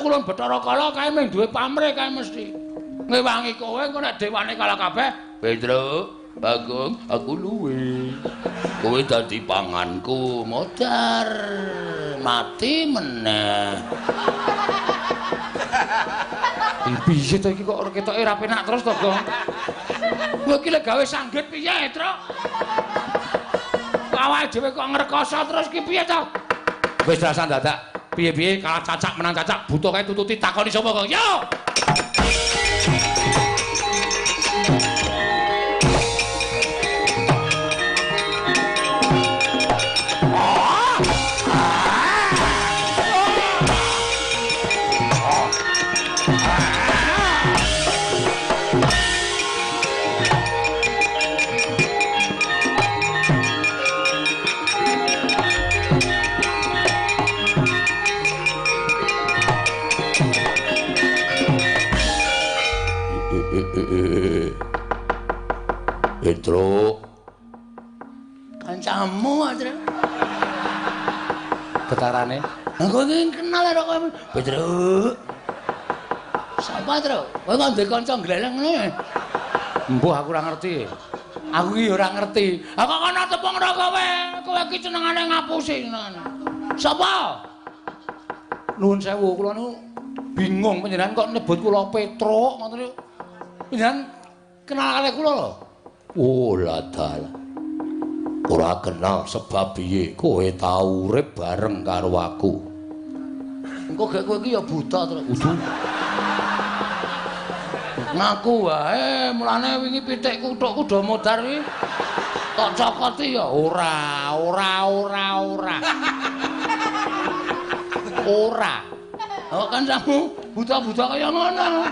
kulon Bathara Kala kae mung duwe pamrih kae mesti. Ngewangi kowe engko nek dewane kalah kabeh, Pedro, Bagong, aku luwe. Kowe dadi panganku, modar. Mati meneh. Piye to iki kok ketoke ra penak terus to, Gong? Kowe iki lek gawe sanggit piye, Truk? Awake dhewe kok ngrekoso terus ki piye to? Wis dasar dadak. Piye-piye kalah cacak menang cacak, buta kae tututi takoni sapa, Gong? Yo! Pedro, kancamu aja. Getarane. Aku iki kenal karo kowe. Pedro. Sapa, Tru? Kowe kok ndek kanca gleleng ngene? Mbuh aku ora ngerti. Aku iki ora ngerti. Aku kono tepung ro kowe. Kowe iki senengane ngapusi ngono. Sapa? Nuwun sewu, kula niku bingung panjenengan kok nyebut kula Petro ngoten niku. Panjenengan kenal karo kula lho. Oh ladal. Ora kenal sebab piye kowe tau urip bareng karo aku. Engko gek kowe iki ya buta terus. Udu. Ngaku wae mulane wingi pitikku tok kudu modar iki. Tok cokoti ya ora. Ora. Oh kan kamu buta-buta kaya ngono.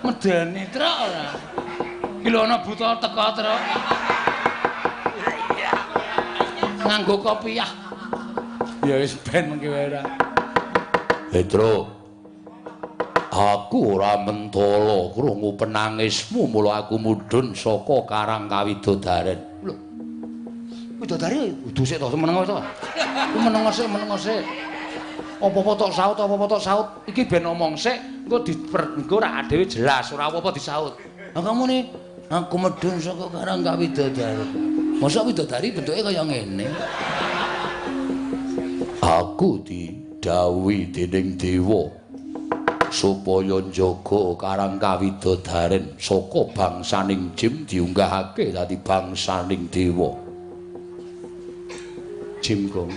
Medeni truk ora. Iki lho ana buta teko truk. Nganggo kopiah. Ya wis ben mengki wae ora. Petro. Aku ora mentala krungu penangismu mula aku mudhun saka Karang Kawidodaren. Lho. Widodari udu sik to meneng to. Meneng sik. Apa-apa tok saut. Iki ben omong sik, engko ra dhewe jelas, ora apa-apa disaut. Lah kamu nih, aku medun saka Karang Kawidodaren. Mosok widodari bentuke kaya ngene. Aku didhawuhi dening dewa supaya njaga Karang Kawidodaren saka bangsaning jim diunggahake dadi bangsaning dewa. Jim Gong.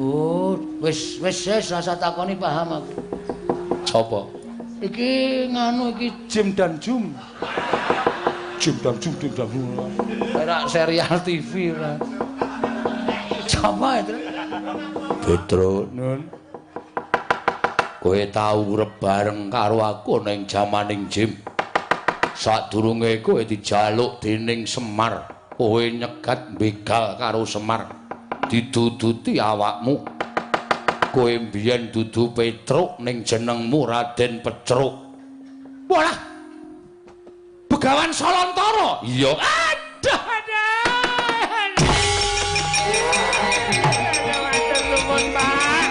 Oh, wis rasa takoni paham aku. Sapa? Iki nganu iki Jim dan Jum. Jim dan Jum. Kayak serial TV lah. Sapa itu? Petro Nun. Kowe tau urip bareng karo aku ning jamaning Jim. Sadurunge kowe dijaluk dening Semar, kowe nyegat begal karo Semar. Diduduti awakmu. Kowe mbiyen dudu Petruk ning jenengmu Raden Pecruk. Walah. Begawan Solontara. Iya. Aduh. Matur nuwun, Pak.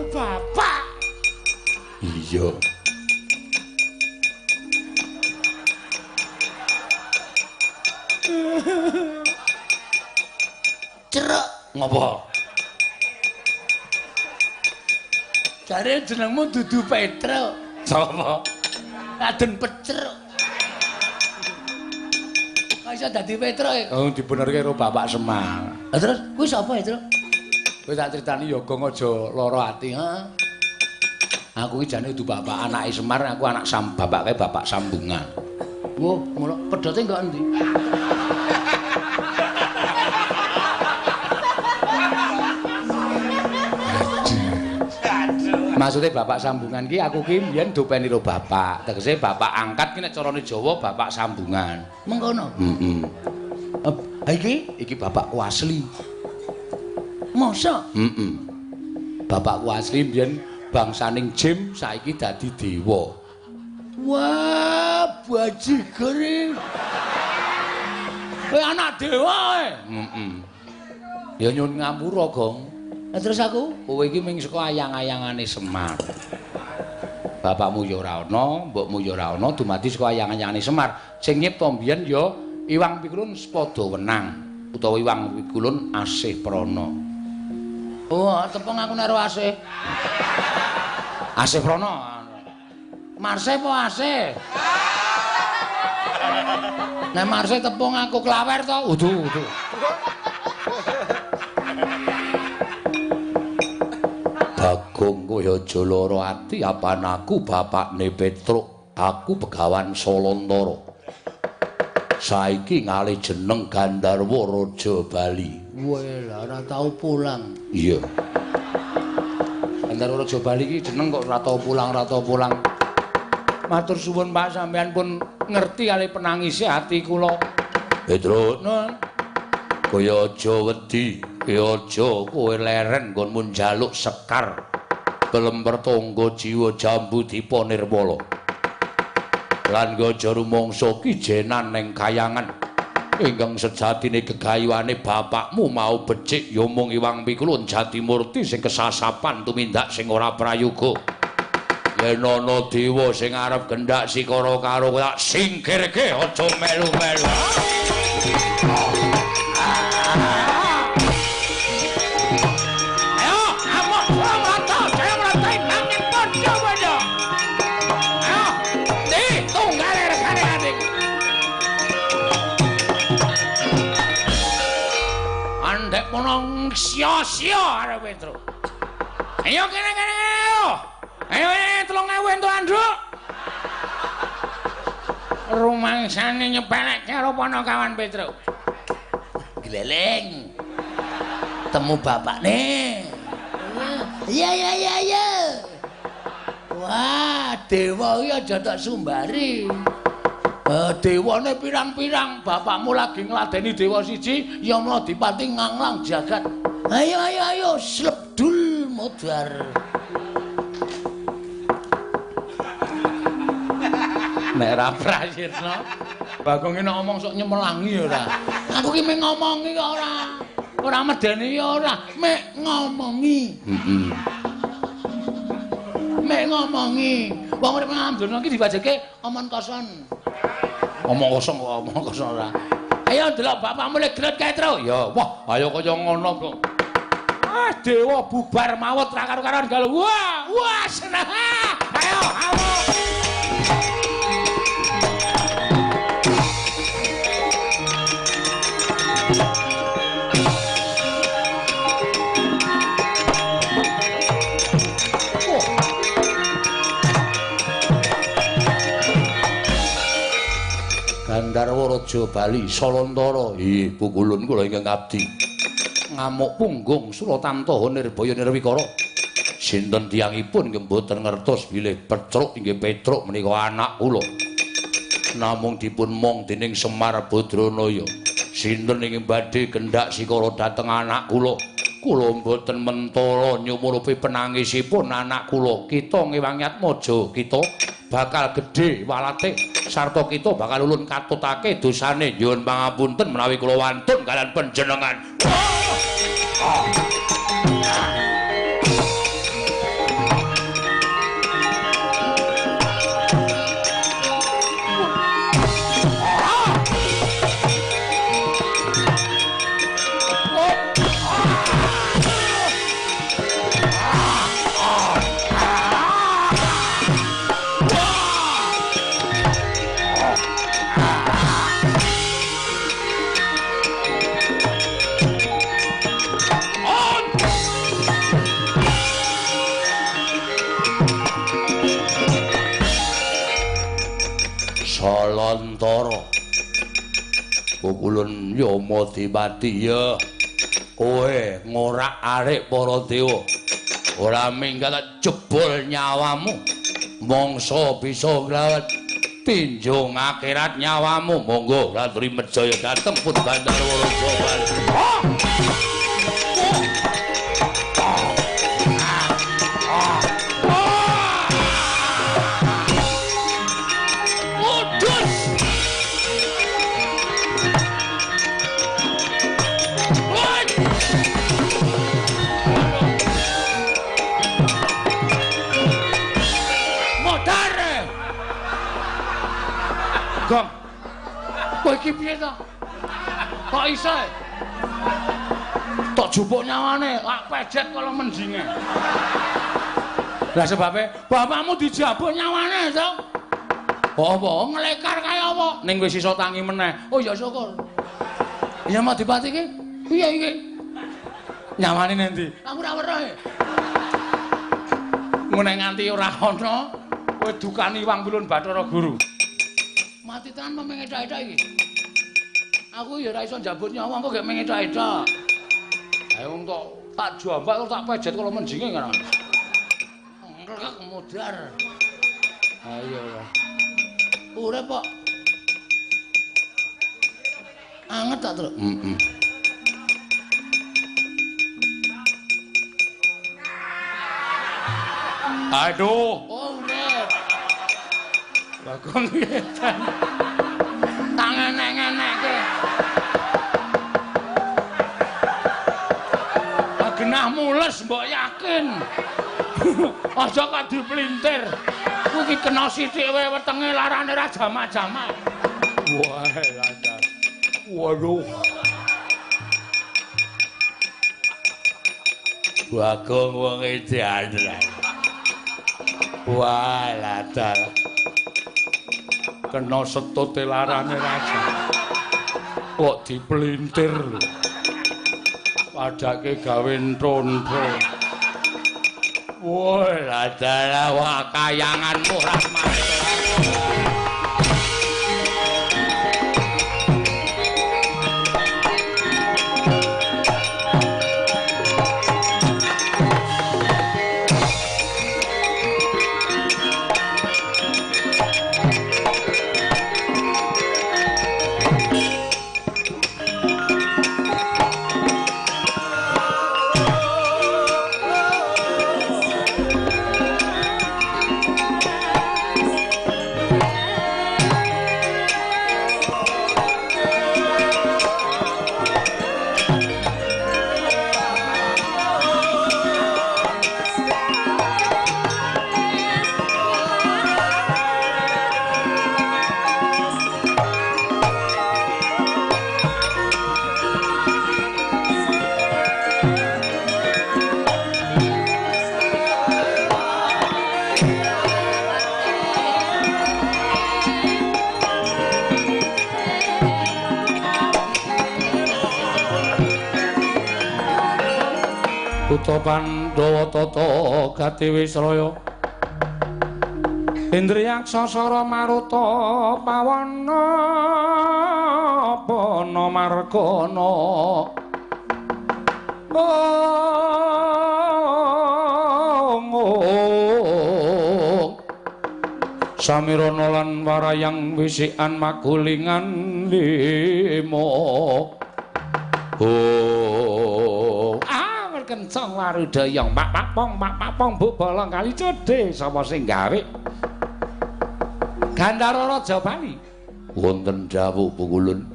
Bapak. Iya. Ceruk ngopo? Jare jenengmu dudu Petruk. Sapa? Raden Pecruk. Kok iso dadi Petruk e? Oh, dibenerke karo Bapak Semar. Lah terus kuwi sapa ya, Truk? Kowe tak critani ya Gong aja lara ati, heeh. Aku iki jane dudu bapak anake Semar, aku anak bapake Bapak Sambungan. Wo, mula pedote kok endi? Maksudnya bapak sambungan ki aku ki mbiyen dopeni karo bapak. Tegese bapak angkat ki nek carane Jawa bapak sambungan. Mengkono. Heeh. Iki bapakku asli. Masa? Heeh. Bapakku asli mbiyen bangsaning Jim saiki dadi dewa. Wah. bajigur iki. Kowe anak dewa kowe. Ya nyun ngapura, Gong. Lah terus aku, kowe iki ming saka ayang-ayangane Semar. Bapakmu ya ora ana, mbokmu ya ora ana, dumadi saka ayang-ayangane Semar. Sing nyipta mbiyen ya Iwang Pikulun Sepada Wenang utawa Iwang Pikulun Asih Prana. Oh, tepung aku nero Asih. Asih Prana. Marse apa Asih? Nek marse tepung aku klawer to. Udu. Bagong kowe aja lara ati apan aku bapakne Petruk. Aku Begawan Salantara. Saiki ngalih jeneng Gandharwa Raja Bali. Weh, ora tau pulang. Iya. Gandharwa Raja Bali iki jeneng kok ora tau pulang. Matur suwun Pak sampean pun ngerti kali penangise ati kula. Petruk, kaya aja wedi, kaya aja kowe leren nggonmu njaluk sekar. Kelemper tangga jiwa jambu dipa nirmala. Lan aja rumangsa kijenan ning kayangan. Ingkang sejatine gegayuhane bapakmu mau becik ya mung Iwang Pikulun Jatimurti sing kesasapan tumindak sing ora prayoga. Yen ana dewa sing arep gendhak sikara karo kowe tak singkirke aja melu-melu. Ayo, amuk rata, saya merata nanging padha-padha. Ayo, di tunggal regane adikku. Andek menong sia-sia arep Petruk. Ayo kene ayo. Ayo 3.000 entuk anduk. Rumangsane nyepelek karo Panakawan Petruk. Gleleng. Temu bapakne. Iya. Wah, dewa iki aja tak sumbari. Dewane pirang-pirang, bapakmu lagi ngladeni dewa siji, ya mula dipati nganglang jagat. Ayo, slebdul modar. Nek ra prayitna Bagong iki nek ngomong sok nyemelangi ya ora. Aku ki mek ngomongi kok ora. Ora medeni ya ora, mek ngomongi. Mek ngomongi. Wong urip nang donya iki dibajeke omong kosong. Omong kosong ora. Ayo delok bapakmu lek gret kae tru. Ya, wah, ayo kaya ngono kok. Ah, dewa bubar mawut ra karo-karoan galuh. Wah, seneng. Ayo, Gandharwa Raja Bali Salantara. Nggih, pukulun kula ingkang abdi. Ngamuk punggung Suratantaha Nirbaya Nirwikara. Sinten tiyangipun nggih mboten ngertos bilih Petruk inggih Petruk menika anak kula. Namung dipun mong dening Semar Badranaya. Sinten ingkang badhe kendhak sikara dhateng anak kula. Kula mboten mentala nyumurupi penangisipun anak kula. Kita ngewang Yatmaja, kita bakal gedhe walate sarta kita bakal ulun katutake dosane. Nyuwun pangapunten menawi kula wantun kalian panjenengan. Salantara pukulun Yamadipati ya kowe ngorak-arik para dewa ora minggat jebol nyawamu mangsa bisa nglawet tinjung akhirat nyawamu. Monggo Ratri Medjaya dateng pun Gandharwa Raja Bali. Udun Bagong. Kowe iki piye to? Kok iso? Tok jupuk nyawane, lak pejet kala mendinge. Lah sebabe bapakmu dijabuk nyawane, to? Apa nglekar kaya apa? Ning wis iso tangi meneh. Oh ya syukur. Ya mau dipati iki? Piye iki? Nyawane nendi? Aku ora weruh. Ngene nganti ora ana, kowe dukani Wang Wulun Bathara Guru. Mati tenan mengethak-ethak iki. Aku ya ora iso njabut nyawa kok gek mengethak-ethak. Ayo wong tak jambak tak pejet kala menjinge kan. Enggak kemudar. Ayo. Urip kok. Anget tak, Truk? Aduh. Oh, urip. Bagong ngetan. Tak ngenek-ngenekke. Genah mules mbok yakin. Aja kok diplintir. Ku iki kena sithik wae wetenge larane ra jamak-jamak. Wah, lancar. Waduh. Bagong wong edan. Wah, lancar. Kena setute larane ra jamak. Kok diplintir lho. Padake gawe ntrontro. Woi, adalah wah kayanganmu Rahmat. Pandhawa tata gati Wisraya Indriyaksa Sara Maruta Pawana Pana Margana Samirana lan Warayang Wisikan Magulingan limo kencang warudayang mak pong bu bolong kali cedhe sapa sing gawe Gandhara Raja Bali wonten dawuh Pukulun.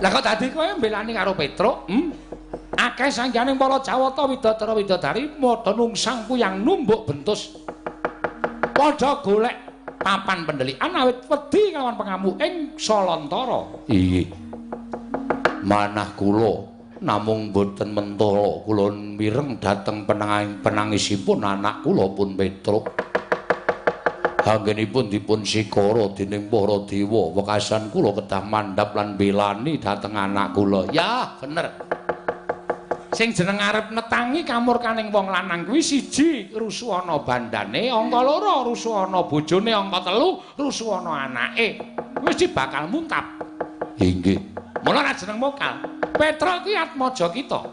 Lah kok dadi kowe mbelani karo Petruk? Akeh sangganing para Jawata Widodara Widodari padha nungsang kuyang numbuk bentus. Padha golek papan pendelikan awit wedi kelawan pengamu ing Salantara. Iya. Manah kula namung boten mentala kula mireng dhateng penangisipun anak kula pun Petruk. Anggenipun dipun sikara dening para dewa, wekasan kula kedah mandhap lan belani dhateng anak kula. Ya, bener. Sing jeneng arep netangi kamurkaning wong lanang kuwi siji rusuh ana bandane, angka loro rusuh ana bojone, angka telu rusuh ana anake. Wis bakal muntap. Inggih. Mula ra jeneng mokal. Petruk ki atmaja kita.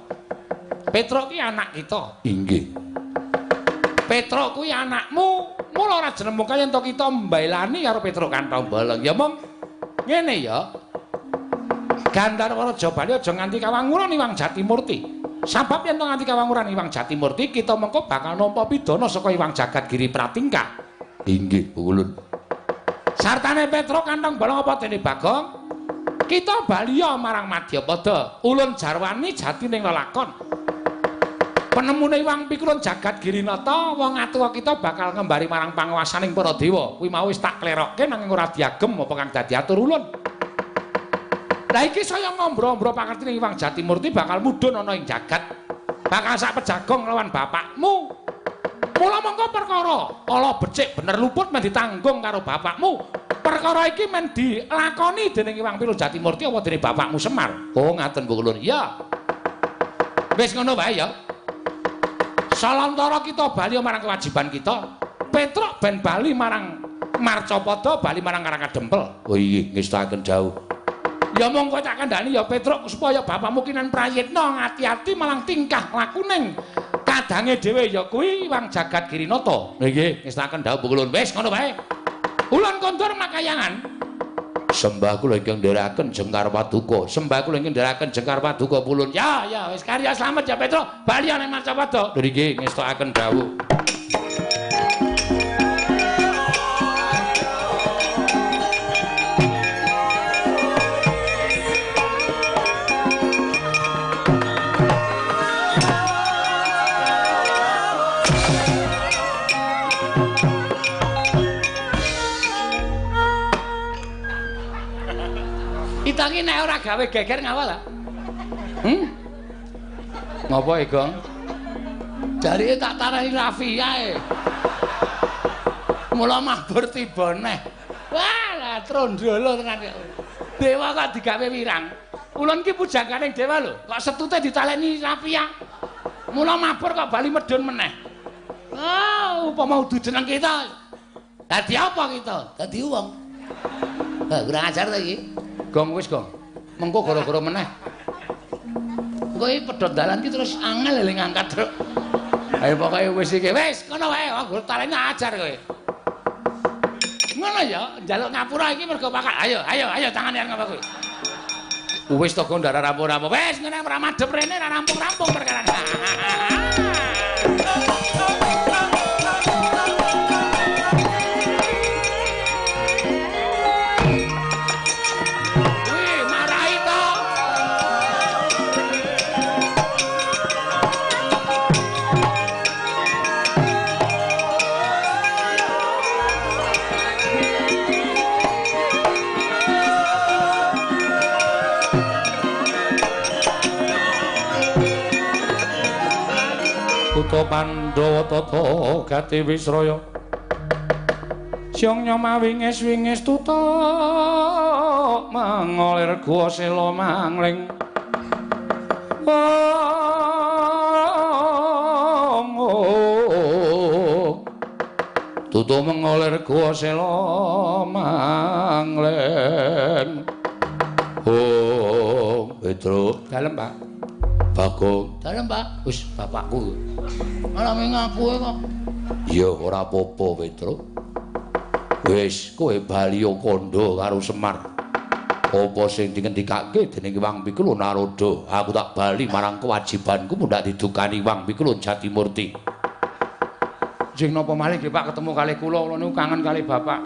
Petruk ki anak kita. Inggih. Petruk kuwi anakmu, mula ora jeneng mokal yen to kita mbailani karo Petruk Kantong Bolong. Ya mong ngene ya. Gandhara Raja Bali aja nganti kawanguran Iwang Jatimurti. Sabab yen to nganti kawanguran Iwang Jatimurti, kita mengko bakal nampa pidana saka Iwang Jagadgiri Pratingkah. Inggih, Pukulun. Sartane Petruk Kantong Bolong apa dene Bagong? Kita baliya marang Madyapada, ulun jarwani jati ning lelakon. Penemune Iwang Pikulun jagat Girinata wong atuwa kita bakal ngembari marang panguwasaning para dewa. Kuwi mau wis tak klerokke nanging ora diagem apa kang dadi atur ulun. Lah iki saya ngombro-ombro pangertine Iwang Jatimurti bakal mudhun ana ing jagat. Bakal sak pejagong lawan bapakmu. Mula mongko perkara ala becik bener luput men ditanggung karo bapakmu. Perkara iki men dilakoni dening Iwang Pikulun Jatimurti apa dening bapakmu Semar? Oh ngaten Bu Kulun. Iya. Wis ngono wae ya. Salantara kita bali marang kewajiban kita. Petruk ben bali marang Marcapada, bali marang Karangkadempel. Oh iya, ngestaken jauh. Ya mongko tak kandhani ya Petruk supaya bapakmu kinan prayitna ngati-ati malang tingkah lakuning kadange dhewe ya kuwi Iwang Jagat Girinata. Nggih, ngestaken dawuh Bu Kulun. Wis ngono wae. Ulun kondur makayangan. Sembah kula ingkang ndherekaken Jengkar Paduka. Sembah kula ingkang ndherekaken Jengkar Paduka Pulun. Ya, wis karya slamet ya Petruk. Bali ana ing Marcapada. Nggih, ngestakaken dawuh. Kita nek ora gawe geger ngapa ta? Ngapa e, Gong? Jarine tak tarani Raffi ae. Mula mabur tiba neh. Wah, lah trondolo tenan kok. Dewa kok digawe wirang. Ulun ki pujangane dewa lho, kok setute ditaleni Raffi ya. Mula mabur kok bali medhun meneh. Ah, upama udu jeneng kita. Dadi apa kita? Dadi wong. Kurang ajar ta iki? Gong wis Gong. Mengko gara-gara meneh. Kowe pedhot dalan ki terus angel eling ngangkat truk. Ayo pokoke wis iki. Wis ngono wae, aku taleni ajar kowe. Ngono ya, njaluk ngapura iki mergo pakak. Ayo tangane arep ngapa kowe. Wis to Gong ndara rampung-rampung. Wis ngene ora madhep rene ora rampung-rampung perkara. Kuto Pandhawa tata gati Wisraya Siang nyoma wingis-wingis tuta mangolir gua sela mangling tutu mengolir gua sela mangling Petruk dalem Pak Bagong dalem Pak wis bapakku malah ngaku kok ya ora apa-apa Petruk wis kowe bali kandha karo Semar apa sing dingendikake dening Iwang Pikulun Naroda aku tak bali marang kewajibanku mundak didukani Iwang Pikulun Jatimurti sing napa malih nggih Pak ketemu kalih kula niku kangen kalih bapak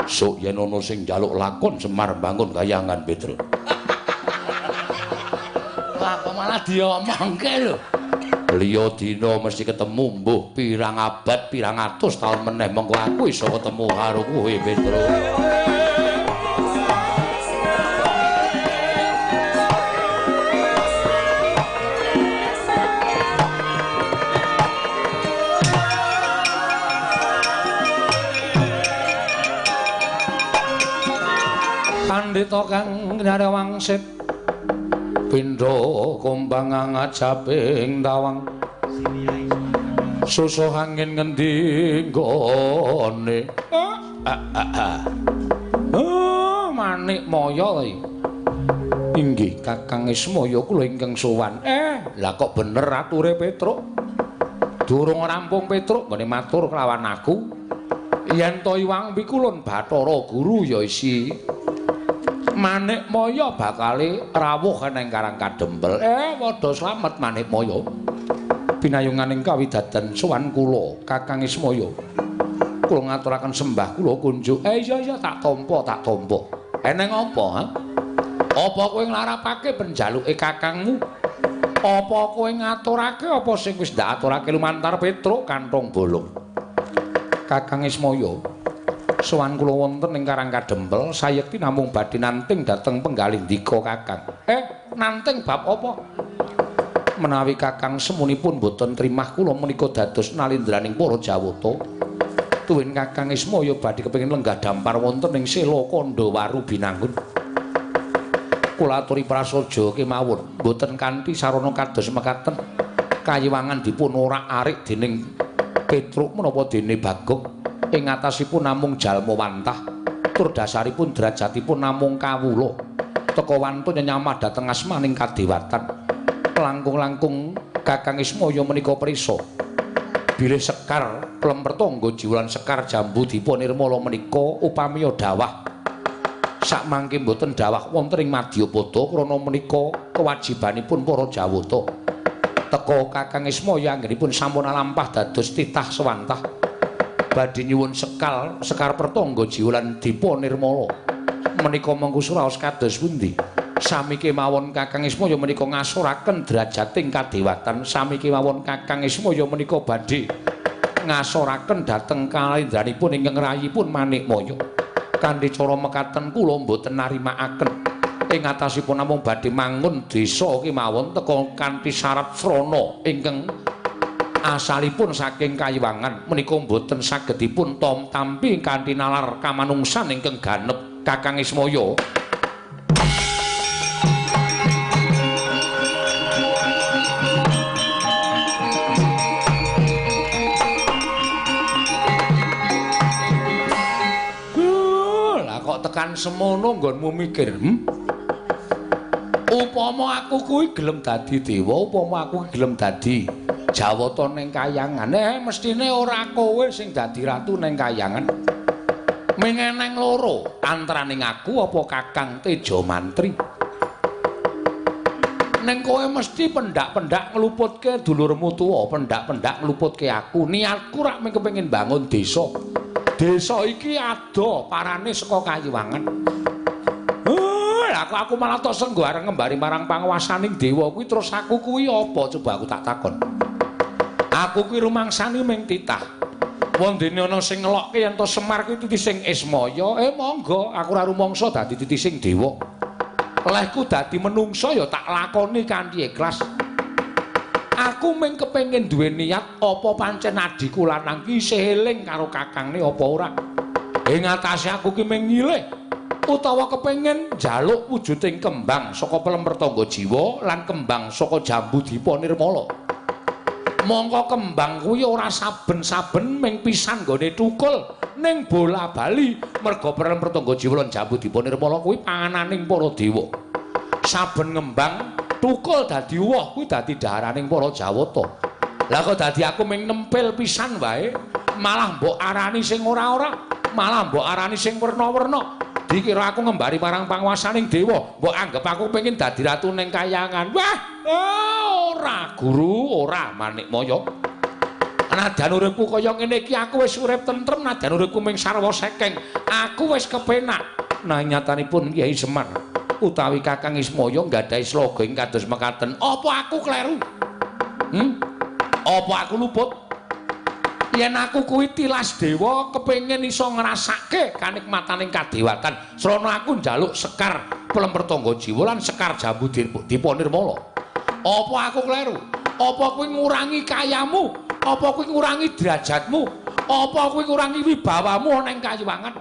sok yen ana sing njaluk lakon Semar bangun kayangan Petruk wah kok malah diomongke lho liya dina mesti ketemu mbuh pirang abad pirang atus taun meneh mengko aku iso ketemu karo kowe Petruk Pandhita kang nyare wangsit pindha kumbang ngajaping tawang susuh angin ngendi nggone Manik Maya iki inggih Kakang Ismaya kula ingkang sowan lah kok bener ature Petruk durung rampung Petruk ngene matur kelawan aku yen to Iwang Pikulun Bathara Guru ya isi Manik Maya bakale rawuh ning Karangkadempel. Padha slamet Manik Maya. Pinayunganing kawidadan sowan kula Kakang Ismaya. Kula ngaturaken sembah kula kunjuk. Iya tak tampa. Eneng apa, ha? Apa kowe nglarapake penjaluke kakangmu? Apa kowe ngaturake apa sing wis ndak aturake lumantar Petruk Kantong Bolong? Kakang Ismaya, sowan kula wonten ing Karang Kadempel, sayekti namung badhe nanting dhateng penggalih ndika Kakang. Nanting bab apa? Menawi Kakang semunipun boten trimah kula menika dados nalindraning para Jawata. Tuwin Kakang Ismaya badhe kepengin lenggah dampar wonten ing Sela Kandawaru Binangun. Kula aturi prasaja kemawon, boten kanthi sarana kados mekaten. Kayiwangan dipun orak-arik dening Petruk menapa dene Bagong ing atasipun namung jalma wantah, tur dasaripun derajatipun namung kawula. Teka wantun nyamah dhateng asmaning kadewatan. Langkung-langkung Kakang Ismaya menika prisa bilih Sekar Plempertangga Jiwalan Sekar Jambu Dipa Nirmala menika upamiya dawah sakmangke boten dawah wonten ing Madyapada krana menika kewajibanipun para Jawata. Teka Kakang Ismaya anggenipun sampun lampah dados titah sewantah badhe nyuwun Sekar Pertangga Jiwalan Dipa Nirmala menika mengku suraos kados pundi? Sami kemawon Kakang Ismaya menika ngasoraken derajating kadewatan. Sami kemawon Kakang Ismaya menika badhe ngasoraken dhateng kalendranipun ingkang rayipun Manikmaya. Kanthi cara mekaten kula mboten narimakaken ing atasipun namung badhe mangun desa kemawon teka kanthi syarat srana ingkang asalipun saking Kayiwangan menika mboten sagedipun tampi kanthi nalar kamanungsan ingkang ganep. Kakang Ismaya tekan semono nggonmu mikir, upama aku kuwi gelem dadi dewa, upama aku gelem dadi Jawata ning Kayangan, mestine ora kowe sing dadi ratu ning Kayangan. Ming eneng loro, antaraning aku apa Kakang Teja Mantri. Ning kowe mesti pendak-pendak ngluputke dulurmu tuwa, pendak-pendak ngluputke aku. Niatku rak mung kepengin bangun desa. Desa iki ada parane saka Kayiwangan. Aku malah tok senggo areng ngembari marang panguwasaning dewa kuwi terus aku kuwi apa coba aku tak takon. Aku kuwi rumangsane ming titah. Wondene ana sing ngelokke yen to Semar kuwi titi sing Ismaya, monggo aku ora rumangsa dadi titi sing dewa. Lehku dadi menungsa ya tak lakoni kanthi ikhlas. Aku mung kepengin duwe niat apa pancen adiku lanang ki isih eling karo kakangne apa ora. Ing atase aku ki mung ngilih utawa kepengin njaluk wujuding kembang saka Plempertangga Jiwa lan kembang saka Jambu Dipa Nirmala. Mongko kembang kuwi ora saben-saben ming pisan nggone tukul ning bola-bali merga Plempertangga Jiwa lan Jambu Dipa Nirmala kuwi pangananing para dewa. Saben ngembang tukul dadi woh kuwi dadi dhaharaning para Jawata. Lah kok dadi aku ming nempel pisan wae, malah mbok arani sing ora-ora, malah mbok arani sing werna-werna. Dikira aku ngembari marang panguwasaning dewa, mbok anggap aku pengin dadi ratu ning Kayangan. Wah, ora Guru, ora Manikmaya. Nadan uripku kaya ngene iki aku wis urip tentrem, nadan uripku ming sarwa sekeng, aku wis kepenak. Nah nyatanipun Kyai Semar utawi Kakang Ismaya nggadahi sloga ing kados mekaten. Apa aku kleru? Apa aku luput? Yen aku kuwi tilas dewa kepengin iso ngrasake kanikmataning kadewatan, srana aku njaluk Sekar Plempertangga Jiwa lan Sekar Jambu Dipa Nirmala. Apa aku kleru? Apa kuwi ngurangi kayamu? Apa kuwi ngurangi derajatmu? Apa kuwi ngurangi wibawamu ana ing Kayiwangan?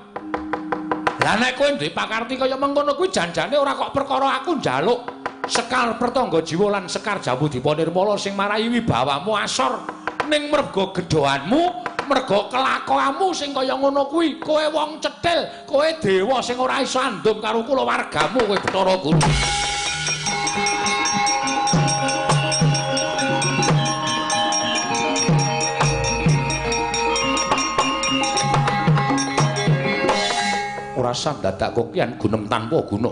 Lah nek kowe duwe pakarti kaya mengkono kuwi janjane ora kok perkara aku njaluk Sekar Pertangga Jiwa lan Sekar Jambu Dipa Nirmala sing marai wibawamu asor, ning merga gedhoanmu, merga kelakuanmu sing kaya ngono kuwi. Kowe wong cethil, kowe dewa sing ora iso andum karo kulawargamu kowe Bathara Guru. Ora sah dadak kokian gunem tanpa guna.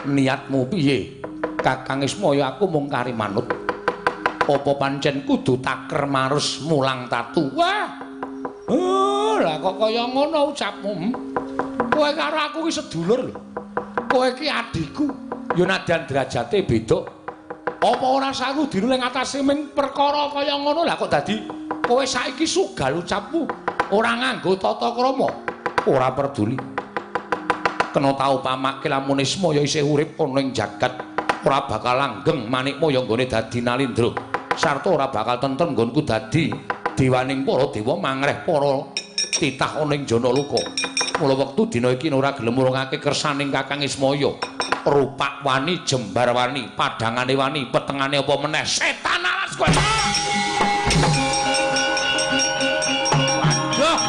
Niatmu piye? Kakang Ismaya aku mung kari manut. Apa pancen kudu taker marus mulang tatu? Wah. Lah kok kaya ngono ucapmu? Kowe karo aku ki sedulur lho. Kowe ki adhiku. Ya nadan derajate beda. Apa ora saru dinu ning atase ming perkara kaya ngono lah kok dadi kowe saiki sugal ucapmu ora nganggo tata krama. Ora peduli. Kena tau pamake lamun Ismaya isih urip ana ing jagat, ora bakal langgeng Manikmaya nggone dadi Nalindra. Sarta ora bakal tentrem nggonku dadi dewaning para dewa mangreh para titah ana ing Janaloka. Mula wektu dina iki ora gelem urungake kersaning Kakang Ismaya. Rupak wani, jembar wani, padangane wani, petengane apa meneh setan alas kowe. Waduh.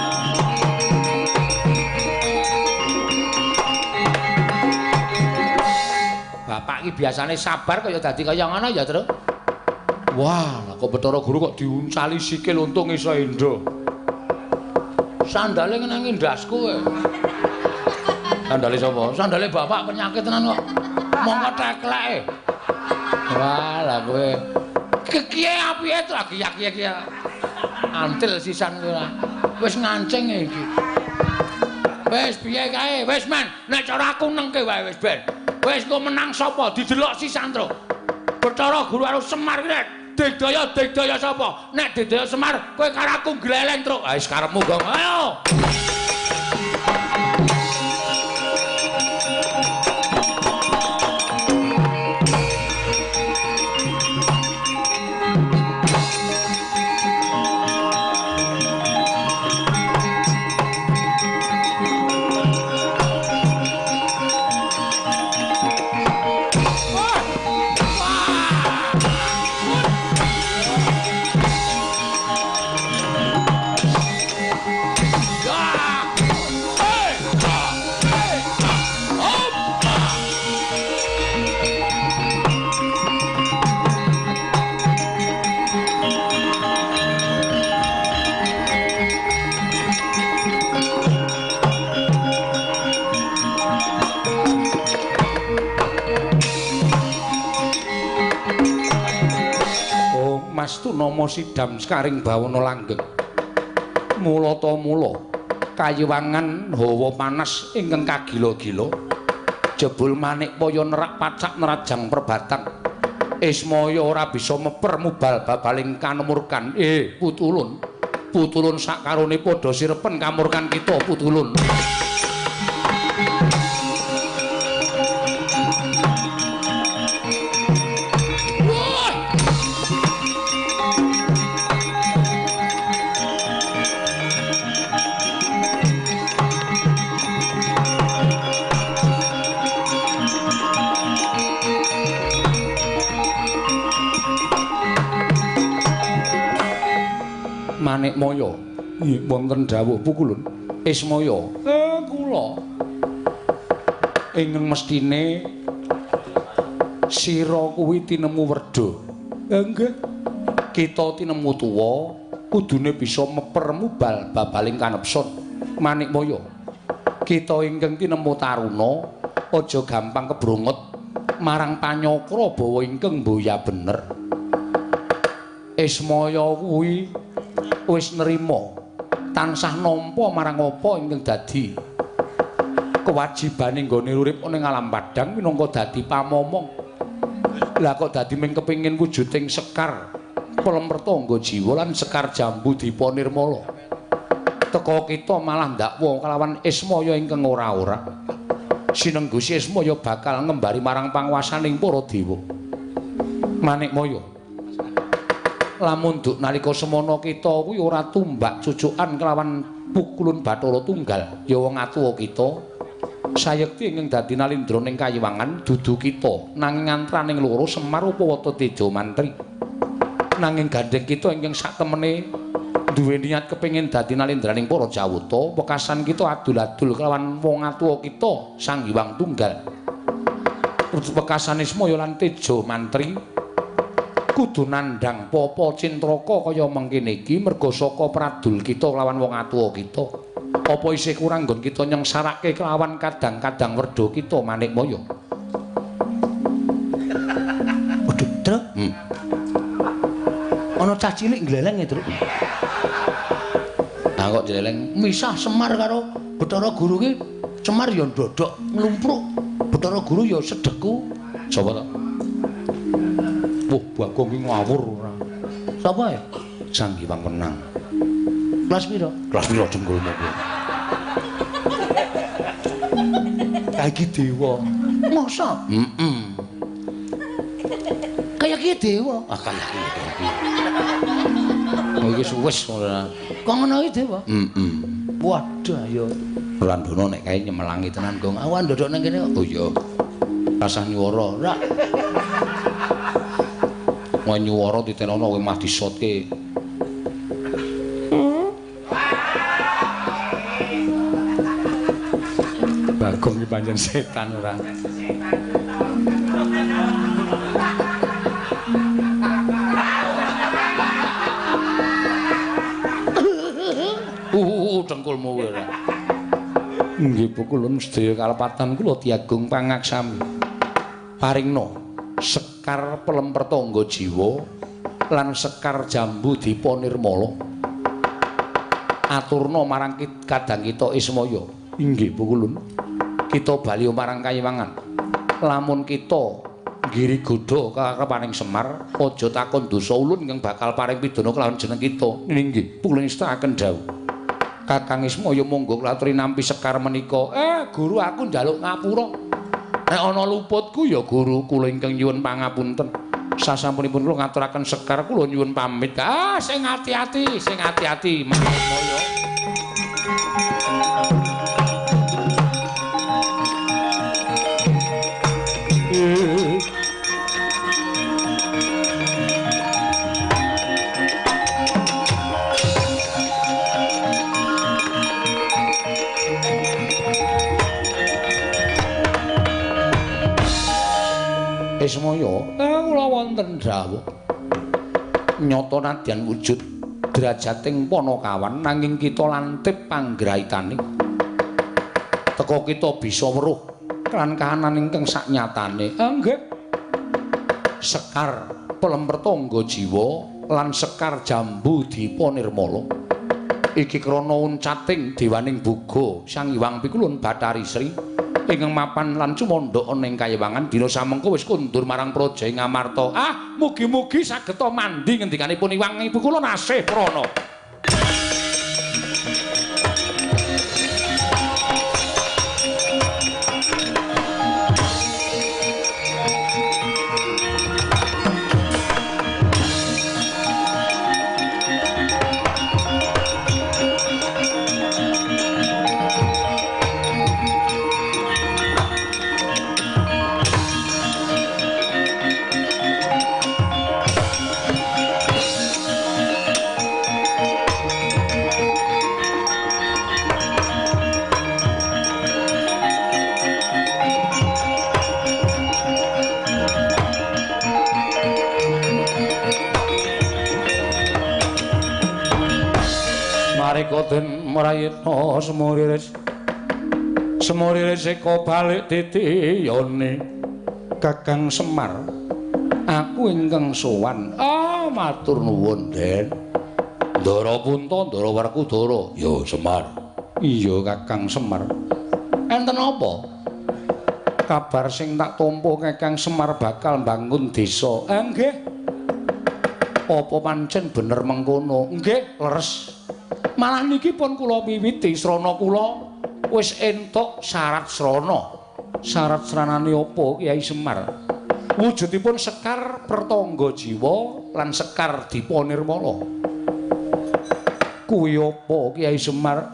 Bapak iki biasane sabar kaya dadi kaya ngono ya, Tru. Wah, lah kok Bathara Guru kok diuncali sikil untung iso endo. Sandale ngenangi ndasku kowe. Sandale sapa? Sandale bapak penyakit tenan kok. Mongko tekleke. Wah, lah kowe. Kiye apiye to lagi kiye. Antil sisan kowe. Wis ngancing iki. Wis piye kae? Wis men, nek cara aku nengke wae wis ben. Wis kok menang sapa? Didelok sisan tru. Bathara Guru karo Semar iki digdaya sapa? Nek digdaya Semar, kowe karo aku gleleng tru. Ha wis karepmu gong. Ayo. Astuna sidam skaring bawana langgeng. Mula ta mula kayiwangan hawa panas ingkang kagila-gila. Jebul Manikmaya nerak pacak nerajang perbatang. Ismaya ora bisa meper mubal babaling kanemurkan. Putulun. Putulun sakarone padha sirepen kamurkan kita Putulun. Manikmaya, nggih wonten dawuh Pukulun. Ismaya, kula ingkang mestine sira kuwi tinemu werda. Nggih. Kita tinemu tuwa kudune bisa meper mubal babaling kanepsun. Manikmaya, kita ingkang tinemu taruna aja gampang kebrunget marang panyakra bawa ingkang mboya bener. Ismaya kuwi wis nerima tansah nampa marang apa ingkang dadi kewajibane nggone urip ning alam padang minangka dadi pamomong. Lah kok dadi mung kepengin wujuding sekar pelempertangga jiwa lan sekar jambu dipa nirmala. Teka kita malah ndakwa kelawan Ismaya ingkang ora-ora. Sinenggusi Ismaya bakal ngembari marang panguwasaning para dewa. Manikmaya, lamun nduk nalika semana kita kuwi ora tumbak cucukan kelawan Pukulun Bathara Tunggal ya wong atuwa kita sayekti ingkang dadi Nalindra ning Kayiwangan dudu kita nanging antraning loro Semar Upawata Teja Mantri nanging gandeng kita ingkang satemene duwe niat kepengin dadi Nalindraning para Jawata wekasan kita adul-adul kelawan wong atuwa kita Sang Hyang Tunggal wekasan Ismaya lan Teja Mantri kudu nandhang papa cintraka kaya mengkene iki merga saka pradul kita lawan wong atuwa kita. Apa isih kurang nggon kita nyengsarake kelawan kadang-kadang werda kita Manikmaya. Waduh, Truk. Ana cah cilik gleleng e, Truk. Nah kok gleleng misah Semar karo Bathara Guru ki. Semar ya ndodok nglumpruk. Bathara Guru ya sedheku. Sapa to? Wah, Bagong ki ngawur ora. Sapa ya? Sang Hyang Wenang. Kelas piro? Kelas piro jengkulmu kuwi? Kaki dewa. Masa? Kayak ki dewa. Ah kayak ki. Oh iki wis ora. Kok ngono iki dewa? Waduh ya. Randana nek kae nyemelangi tenan Gong. Awan ndodok nang kene kok. Oh iya. Rasah nyuwara. Rak. Mau nyuwara ditenono kowe mah disotke. Bagong iki pancen setan ora. Dengkulmu kowe ora. Nggih pukulun sedaya kalepatan kula Ki Agung Pangaksami. Paringna sekar pelemper tangga jiwa lan sekar jambu dipa nirmala. Aturna marang kadang kita Ismaya. Inggih pukulun. Kita bali marang Kayiwangan. Lamun kita ngiri godha kakarepaning Semar, aja takon dosa ulun ingkang bakal paring pidana kelawan jeneng kita. Inggih pukulun istakaken dawuh. Kakang Ismaya monggo klaturi nampi sekar menika. Guru aku njaluk ngapura. Nek ana luputku ya guru kula ingkang nyuwun pangapunten. Sasampunipun kula ngaturaken sekar kula nyuwun pamit. Sing ati-ati, sing ati-ati Ismaya. Ismaya, kula wonten dawuh. Nyata nadyan wujud drajating Panakawan nanging kita lantip panggraitane. Teka kita bisa weruh kan kahanan ingkang saknyatane. Nggih. Sekar pelemper tangga jiwa lan sekar jambu dipa nirmala. Iki krana uncating dewaning buga Sang Hyang Pikulun Bathari Sri. Ingkang mapan lan cumandha ana ing Kayiwangan dina samengko wis kundur marang Praja ing Ngamarta. Mugi-mugi sageta mandi ngendikanipun Hyang Ibu kula nasih prana. Den marayana semuriris eka balik titiyane Kakang Semar aku ingkang sowan matur nuwun Den Ndara Punta Ndara Werkudara ya Semar iya Kakang Semar enten apa kabar sing tak tampa Kakang Semar bakal mbangun desa nggih apa pancen bener mengkono nggih leres malah niki pun kula miwiti srana kula wis entuk syarat srana. Syarat sranane apa Kyai Semar? Wujudipun sekar pertangga jiwa lan sekar dipa nirmala. Kuwi apa Kyai Semar?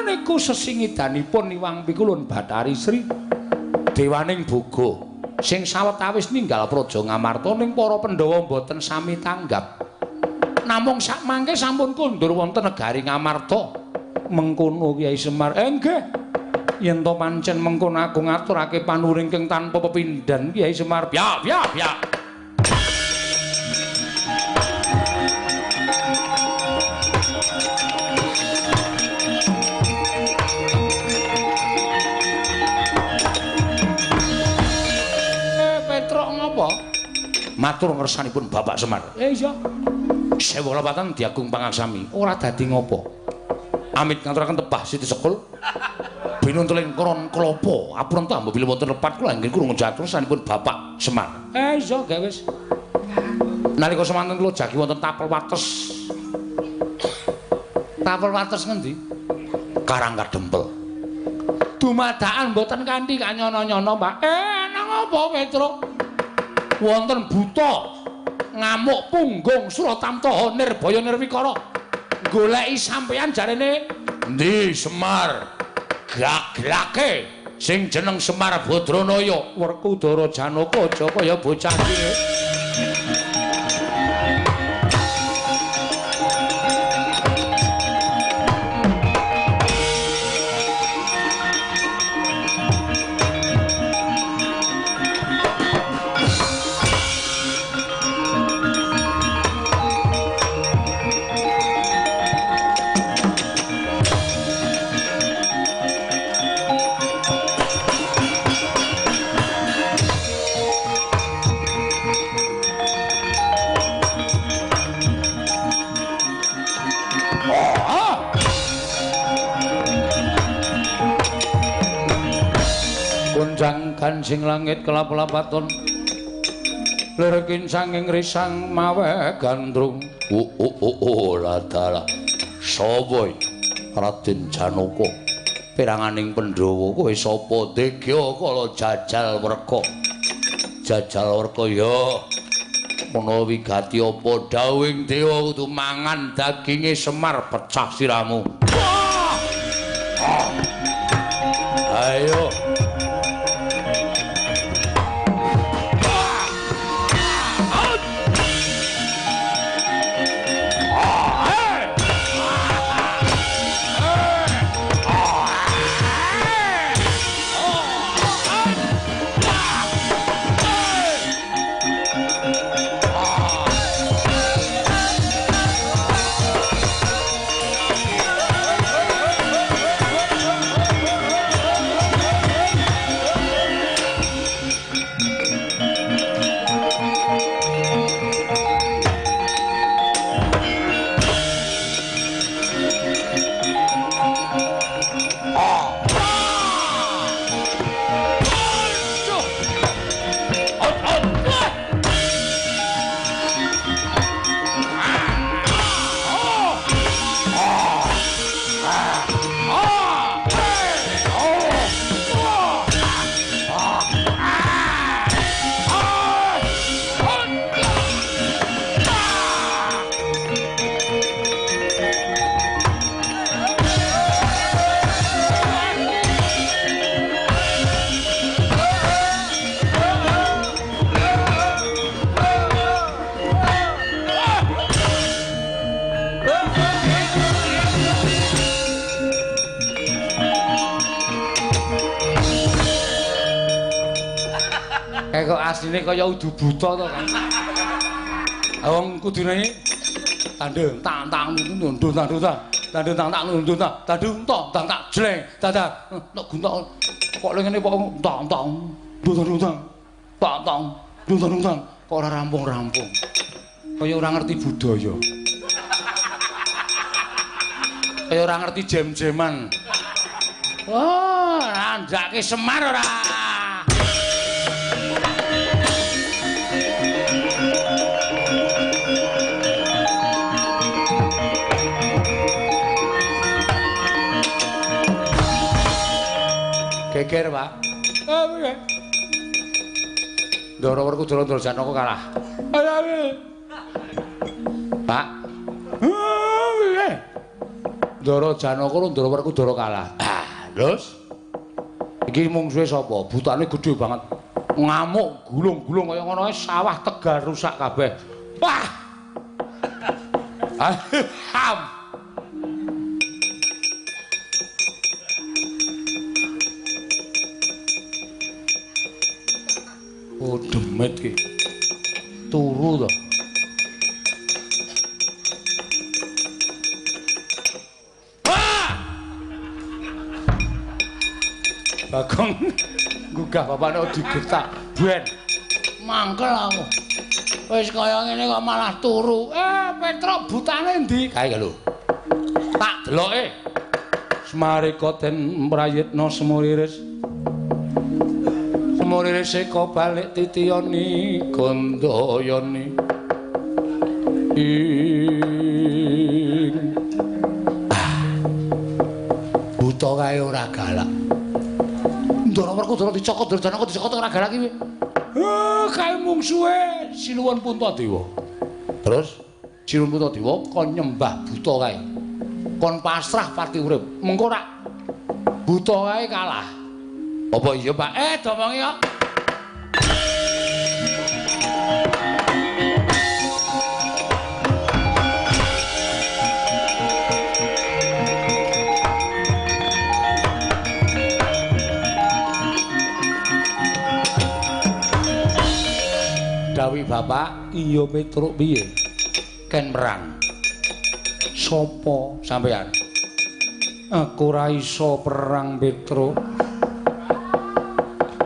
Niku sesingidanipun Hyang Pikulun Bathari Sri. Dewaning boga sing sawetawis ninggal Praja Ngamarta ning para Pandhawa boten sami tanggap. Namung sak mangke sampun kundur wonten negari Ngamarta. Mengkono Kyai Semar. Nggih. Yen to pancen mengkono aku ngaturake panuringking tanpa pepindhan Kyai Semar. Biak. Petruk ngapa? Matur ngersanipun Bapak Semar. Iya. Sewu lapatan Diagung Pangaksami ora dadi ngopo amit ngaturaken tebah Siti Sekul binuntuling kron klopo apun ta mbila wonten lepat kula nggih krungu jatur sanipun Bapak Semar iya gak wis Nalika semanten kula jagi wonten tapel wates. Tapel wates ngendi? Karang Kadempel. Dumadakan mboten kanthi kanyono-nyono, Mbak. Nang apa Petruk? Wonten buta ngamuk punggung Suratamtaha Nirbaya Nirwikara. Goleki sampeyan jarene endi Semar? Grak-grake sing jeneng Semar Badranaya, Werkudara Janaka aja kaya bocah iki. Kancing langit kelap-lapaton lerekin sanging risang mawe gandrung ladala sapa Raden Janaka peranganing Pandhawa kowe sapa Degya kala Jajal Werka ya ana wigati apa dawing dewa kudu mangan daginge Semar pecah siramu. Ayo kok asline kaya udu buta to kan. Wong kudune tandung tang tang nundun tandung tandung tang tang nundun tandung tang tak jleng dadak nek guntak kok ngene kok tang tang nundun tang tang nundun tang kok ora rampung-rampung. Kaya ora ngerti budaya. Kaya ora ngerti jem-jeman. Oh, andake Semar ora. Geger, Pak. Oh, piye? Ndara Werkudara Janaka kalah. Pak. Oh, piye? Ndara Janaka karo Ndara Werkudara kalah. Terus iki mungsuhe sapa? Butane gedhe banget. Ngamuk, gulung-gulung kaya ngono sawah Tegal rusak kabeh. Wah! Ham. Oh, demet ki. Turu to. Bagong gugah bapakne digetak ben. Mangkel aku. Wis kaya ngene kok malah turu. Petruk butane ndi? Kae lho. Tak deloke. Smarika den mrayitna semuriris. Semuriris seka balik titiyani gandayani. Buta kae ora galak. Ndara Werkudara dicokot Durjana kok dicokot ora galak iki. Kae mungsuhe Sinuwun Puntadewa. Terus Sinuwun Puntadewa kon nyembah buta kae. Kon pasrah pati urip. Mengko rak buta kae kalah. Apa iya, Pak? Domongi ya. Dawi Bapak, iya Petruk piye? Ken perang. Sopo sampean? Aku ora iso perang, Petruk.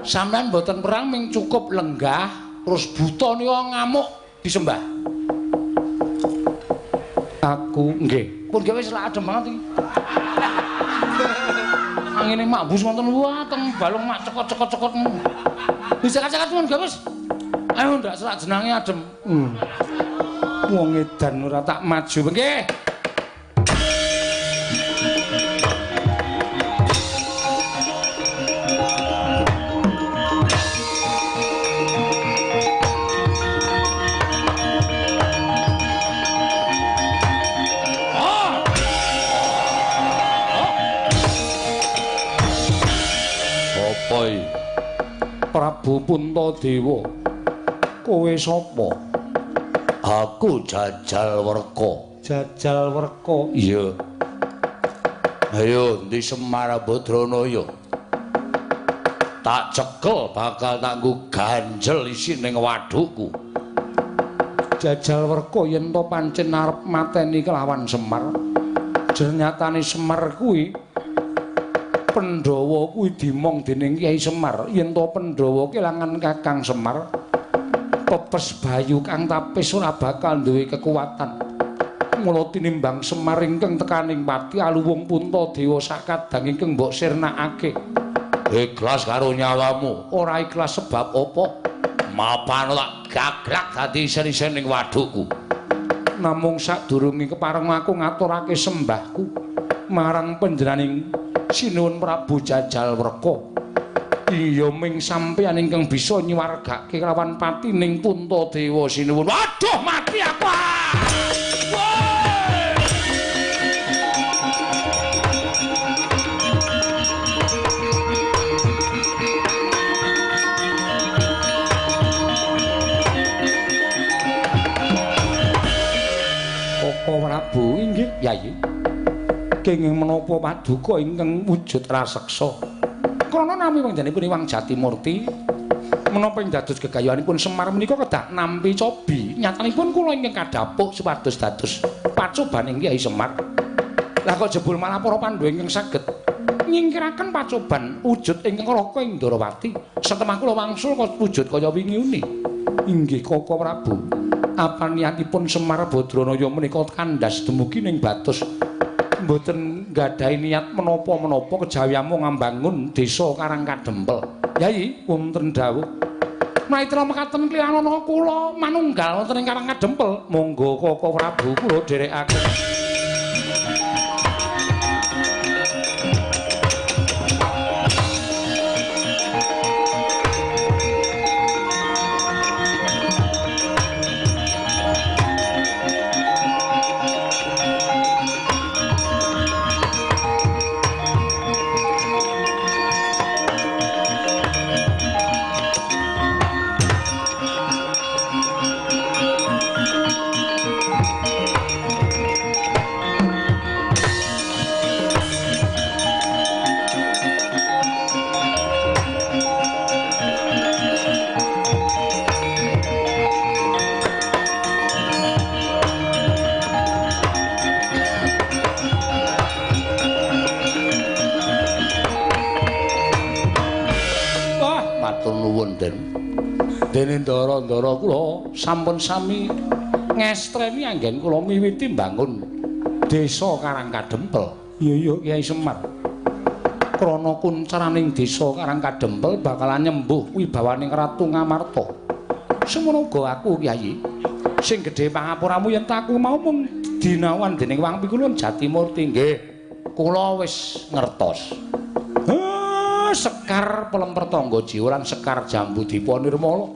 Sampean mboten perang ming cukup lenggah, terus buta nika ngamuk disembah. Aku nggih, pun gawe selak adem banget iki. Angine mak bus wonten wateng balung mak cekot-cekot-cekot. Bisa kacat pun gawe. Ayo ndak selak jenenge adem. Wong edan ora tak maju nggih. Prabu Puntadewa, kowe sapa? Aku Jajal Werka. Jajal Werka? Iya. Ayo ndi Semar Badranaya. Tak cekel bakal tak nggo ganjel isi ning wadukku. Jajal Werka yen to pancen arep mateni kelawan Semar. Ternyatane Semar kuwi Pandhawa kuwi dimong dening Kyai Semar. Yen to Pandhawa kelangan Kakang Semar, pepes bayu kang tapis ora bakal duwe kekuatan. Mula tinimbang Semar ingkang tekaning pati aluwung Puntadewa sakadang ingkang mbok sirnakake. Ikhlas karo nyawamu. Ora ikhlas sebab apa? Mapan tak gaglak dadi isen-isen ning wadukku. Namung sadurunge kepareng aku ngaturake sembahku marang panjenenganing Sinuwun Prabu Jajal Werka. Iya ming sampeyan ingkang bisa nyuwargake kelawan patining Puntadewa Sinuwun. Waduh mati aku. Koko Prabu inggih, Yayi. Kenging menapa paduka ingkang wujud raseksa. Krana nami panjenenganipun Iwang Jatimurti, menapa ing dados gegayanipun Semar menika kedah nampi cobi. Nyatanipun kula ingkang kadhapuk supados dados pacobaning Kyai Semar. Lah kok jebul malah para Pandhawa ingkang saged nyingkiraken pacoban wujud ingkang Raka Indrawati. Setemah kula wangsul kok wujud kaya wingi-uni. Inggih Koko Prabu. Apa niatipun Semar Badranaya menika kandhas dumugi ning Batus? Mboten nggadahi niat menapa-menapa kejawi amung ngambangun desa Karangkadempel. Yayi, wonten dawuh. Maitra mekaten kliyan ana kula manunggal wonten ing Karangkadempel. Monggo Koko Prabu kula dherekaken. Dene ndara-ndara kula sampun sami ngestreni anggen kula miwiti mbangun desa Karangkadempel. Iya Kyai Semar. Krana kuncaraning desa Karangkadempel bakalan nyembuh wibawaning Ratu Ngamarta. Semono uga aku Kyai Sing gedhe pangapuramu yen aku mau mung dinawan dening Wang Pikulun Jatimurti nggih. Kula wis ngertos. Sekar Pelemper Tangga Jiwa lan Sekar Jambu Dipa Nirmala.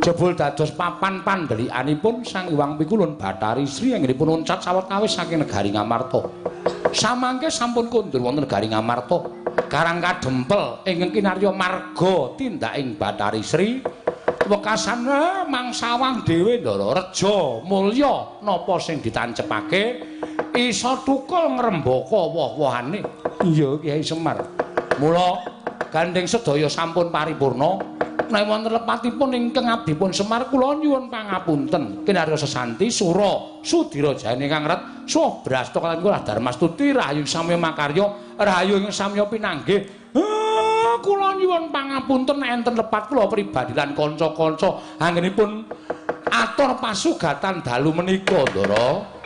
Jebul dados papan pandhelikanipun Sang Hyang Pikulun Bathari Sri anggenipun uncat sawetawis saking negari Ngamarta. Samangke sampun kondur wonten negari Ngamarta. Karang kadempel ingkang kinarya marga tindaking Bathari Sri. Wekasan mangsawang dhewe Ndara Reja mulya napa sing ditancepake isa tukul ngrembaka woh-wohane. Iya Kyai Semar. Mula gandeng sedaya sampun paripurna. Nek wonten lepatipun ingkang abdipun Semar kula nyuwun pangapunten. Kinarya sesanti Sura Sudira Jane Kang Ret Suh Brasta kaliyan kula Darmastuti rahayu samya makarya rahayu ing samya pinanggih. Kula nyuwun pangapunten enten lepat kula pribadi lan kanca-kanca anggenipun atur pasugatan dalu menika Ndara.